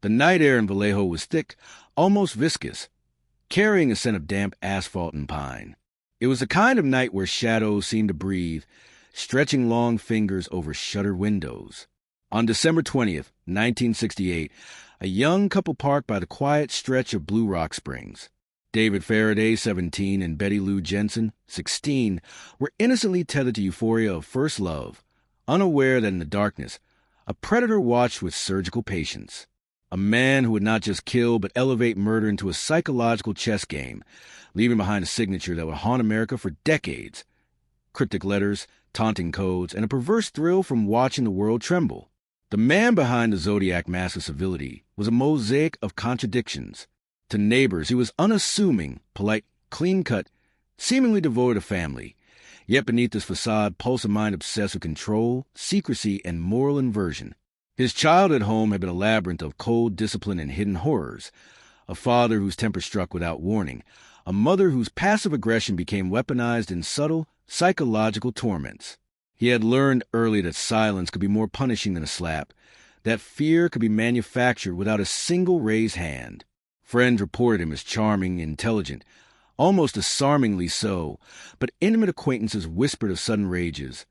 The night air in Vallejo was thick, almost viscous, carrying a scent of damp asphalt and pine. It was the kind of night where shadows seemed to breathe, stretching long fingers over shuttered windows. On December 20th, 1968, a young couple parked by the quiet stretch of Blue Rock Springs. David Faraday, 17, and Betty Lou Jensen, 16, were innocently tethered to euphoria of first love, unaware that in the darkness, a predator watched with surgical patience. A man who would not just kill but elevate murder into a psychological chess game, leaving behind a signature that would haunt America for decades. Cryptic letters, taunting codes, and a perverse thrill from watching the world tremble. The man behind the Zodiac mask of civility was a mosaic of contradictions. To neighbors, he was unassuming, polite, clean-cut, seemingly devoid of family. Yet beneath this facade pulsed a mind obsessed with control, secrecy, and moral inversion. His childhood home had been a labyrinth of cold discipline and hidden horrors. A father whose temper struck without warning. A mother whose passive aggression became weaponized in subtle, psychological torments. He had learned early that silence could be more punishing than a slap, that fear could be manufactured without a single raised hand. Friends reported him as charming, intelligent, almost disarmingly so, but intimate acquaintances whispered of sudden rages,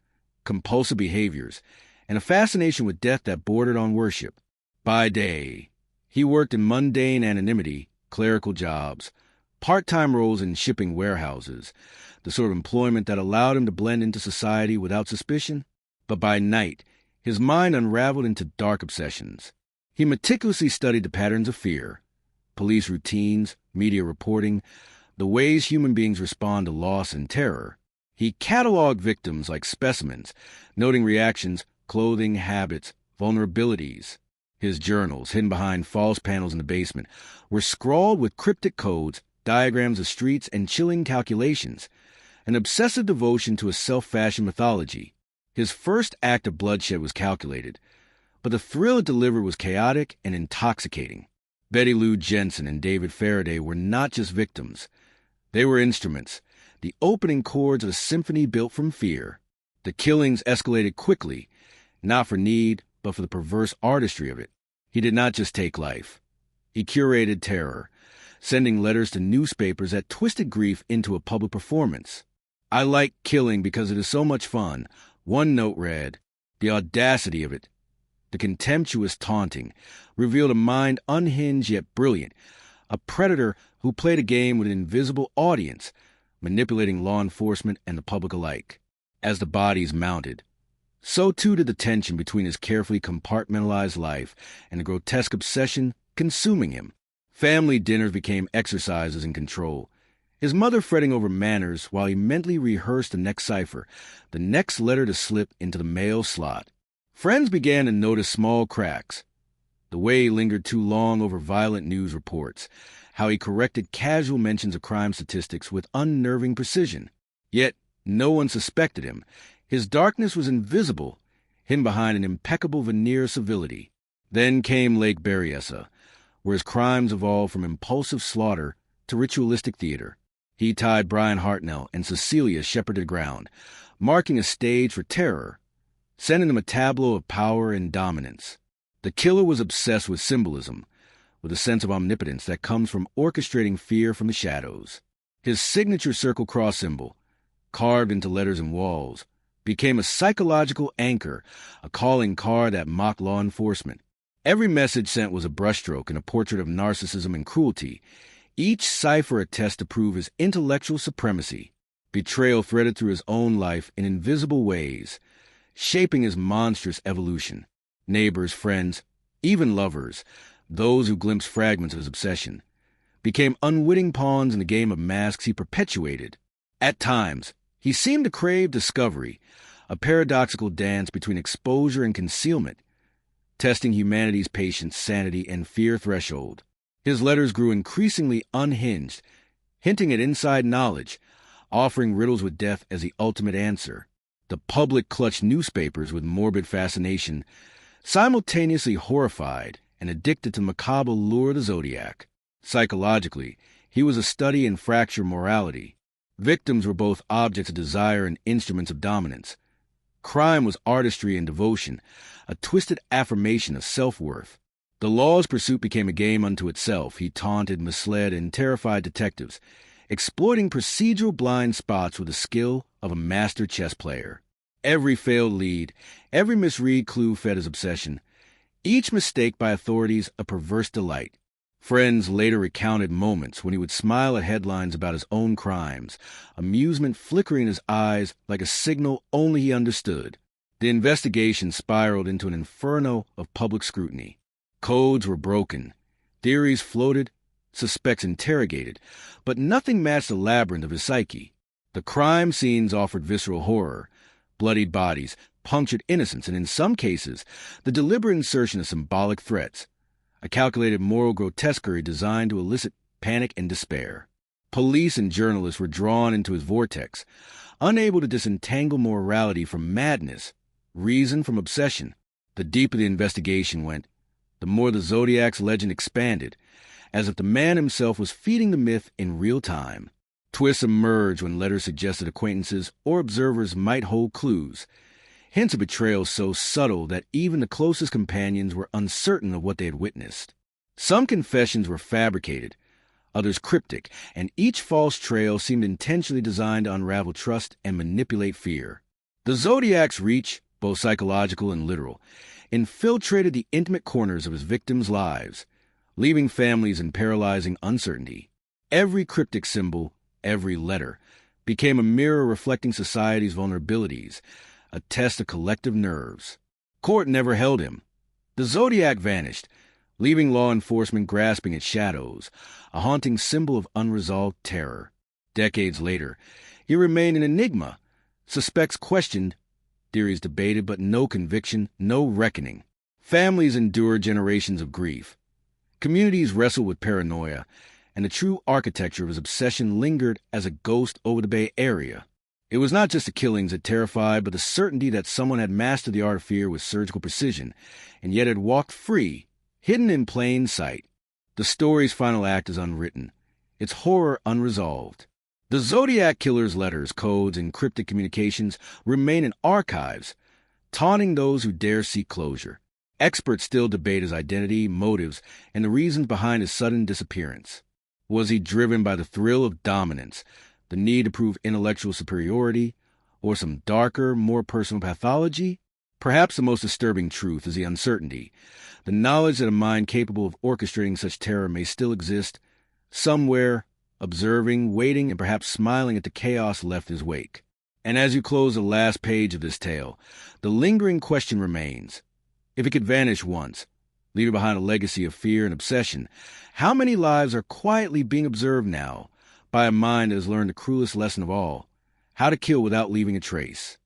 compulsive behaviors, and a fascination with death that bordered on worship. By day, he worked in mundane anonymity, clerical jobs, part-time roles in shipping warehouses, the sort of employment that allowed him to blend into society without suspicion. But by night, his mind unraveled into dark obsessions. He meticulously studied the patterns of fear, police routines, media reporting, the ways human beings respond to loss and terror. He cataloged victims like specimens, noting reactions, clothing, habits, vulnerabilities. His journals, hidden behind false panels in the basement, were scrawled with cryptic codes, diagrams of streets, and chilling calculations, an obsessive devotion to a self-fashioned mythology. His first act of bloodshed was calculated, but the thrill it delivered was chaotic and intoxicating. Betty Lou Jensen and David Faraday were not just victims. They were instruments, the opening chords of a symphony built from fear. The killings escalated quickly, not for need, but for the perverse artistry of it. He did not just take life. He curated terror, sending letters to newspapers that twisted grief into a public performance. "I like killing because it is so much fun," one note read. The audacity of it, the contemptuous taunting, revealed a mind unhinged yet brilliant, a predator who played a game with an invisible audience, manipulating law enforcement and the public alike. As the bodies mounted, so too did the tension between his carefully compartmentalized life and the grotesque obsession consuming him. Family dinners became exercises in control, his mother fretting over manners while he mentally rehearsed the next cipher, the next letter to slip into the mail slot. Friends began to notice small cracks. The way he lingered too long over violent news reports, how he corrected casual mentions of crime statistics with unnerving precision. Yet no one suspected him. His darkness was invisible, hidden behind an impeccable veneer of civility. Then came Lake Berryessa, where his crimes evolved from impulsive slaughter to ritualistic theater. He tied Brian Hartnell and Cecilia Shepard to the ground, marking a stage for terror, sending them a tableau of power and dominance. The killer was obsessed with symbolism, with a sense of omnipotence that comes from orchestrating fear from the shadows. His signature circle cross symbol, carved into letters and walls, became a psychological anchor, a calling card that mocked law enforcement. Every message sent was a brushstroke and a portrait of narcissism and cruelty, each cipher a test to prove his intellectual supremacy. Betrayal threaded through his own life in invisible ways, shaping his monstrous evolution. Neighbors, friends, even lovers, those who glimpsed fragments of his obsession, became unwitting pawns in the game of masks he perpetuated. At times, he seemed to crave discovery, a paradoxical dance between exposure and concealment, testing humanity's patience, sanity, and fear threshold. His letters grew increasingly unhinged, hinting at inside knowledge, offering riddles with death as the ultimate answer. The public clutched newspapers with morbid fascination, simultaneously horrified and addicted to the macabre lure of the Zodiac. Psychologically, he was a study in fractured morality. Victims were both objects of desire and instruments of dominance. Crime was artistry and devotion, a twisted affirmation of self-worth. The law's pursuit became a game unto itself. He taunted, misled, and terrified detectives, exploiting procedural blind spots with the skill of a master chess player. Every failed lead, every misread clue fed his obsession, each mistake by authorities a perverse delight. Friends later recounted moments when he would smile at headlines about his own crimes, amusement flickering in his eyes like a signal only he understood. The investigation spiraled into an inferno of public scrutiny. Codes were broken, theories floated, suspects interrogated, but nothing matched the labyrinth of his psyche. The crime scenes offered visceral horror, bloodied bodies, punctured innocence, and in some cases, the deliberate insertion of symbolic threats, a calculated moral grotesquerie designed to elicit panic and despair. Police and journalists were drawn into his vortex, unable to disentangle morality from madness, reason from obsession. The deeper the investigation went, the more the Zodiac's legend expanded, as if the man himself was feeding the myth in real time. Twists emerged when letters suggested acquaintances or observers might hold clues, hints of betrayal so subtle that even the closest companions were uncertain of what they had witnessed. Some confessions were fabricated, others cryptic, and each false trail seemed intentionally designed to unravel trust and manipulate fear. The Zodiac's reach, both psychological and literal, infiltrated the intimate corners of his victims' lives, leaving families in paralyzing uncertainty. Every cryptic symbol, every letter, became a mirror reflecting society's vulnerabilities, a test of collective nerves. Court never held him. The Zodiac vanished, leaving law enforcement grasping at shadows, a haunting symbol of unresolved terror. Decades later, he remained an enigma. Suspects questioned, theories debated, but no conviction, no reckoning. Families endured generations of grief. Communities wrestled with paranoia, and the true architecture of his obsession lingered as a ghost over the Bay Area. It was not just the killings that terrified, but the certainty that someone had mastered the art of fear with surgical precision, and yet had walked free, hidden in plain sight. The story's final act is unwritten, its horror unresolved. The Zodiac Killer's letters, codes, and cryptic communications remain in archives, taunting those who dare seek closure. Experts still debate his identity, motives, and the reasons behind his sudden disappearance. Was he driven by the thrill of dominance, the need to prove intellectual superiority, or some darker, more personal pathology? Perhaps the most disturbing truth is the uncertainty, the knowledge that a mind capable of orchestrating such terror may still exist, somewhere, observing, waiting, and perhaps smiling at the chaos left in his wake. And as you close the last page of this tale, the lingering question remains. If he could vanish once, leaving behind a legacy of fear and obsession, how many lives are quietly being observed now by a mind that has learned the cruelest lesson of all, how to kill without leaving a trace?